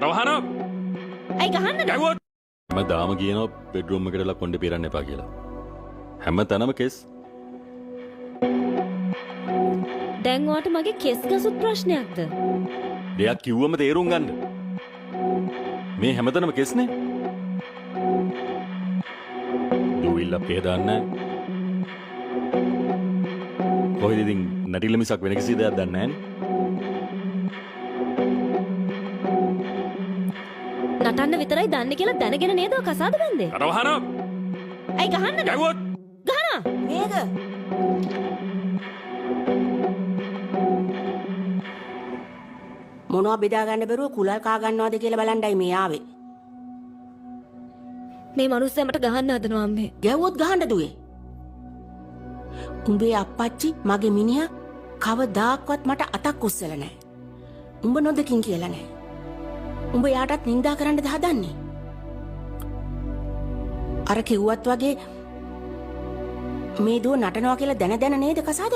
රවහන ඇයි ගහන්නද? ගැව්වොත් මම දාම කියනවා බෙඩ්රූම් එකටලා කොණ්ඩේ පිරන්න එපා කියලා. හැම තැනම කෙස්. දැන් ඔයාට මගේ කෙස් ගසුත් ප්‍රශ්නයක්ද? දෙයක් කිව්වම තේරුම් ගන්න. මේ හැමතැනම කෙස්නේ. දුවිල්ල අපේ දාන්නේ. කොහෙද ඉතින් නැටිල මිසක් වෙන කිසි දෙයක් දන්නේ නැහැ. නටන්න විතරයි දන්නේ කියලා දැනගෙන නේද ඔය කසාද බැන්දේ? රවහන ඇයි ගහන්නද? ගැව්වොත් ගහනවා. මේක මොනවා බෙදා ගන්න බැරුව කුලල් කා ගන්නවද කියලා බලන්නයි මේ ආවේ. මේ මනුස්සයාට ගහන්න හදනවා අම්මේ. ගැව්වොත් ගහන්න දුවේ. උඹේ අප්පච්චි මගේ මිනිහා කවදාක්වත් මට අතක් උස්සලා නැහැ. උඹ නොදකින් කියලා නැහැ. උඹ යාටත් නිඳා කරන්නද හදන්නේ? අර කිව්වත් වගේ මේ දුව නටනවා කියලා දැන දැන නේද කසාද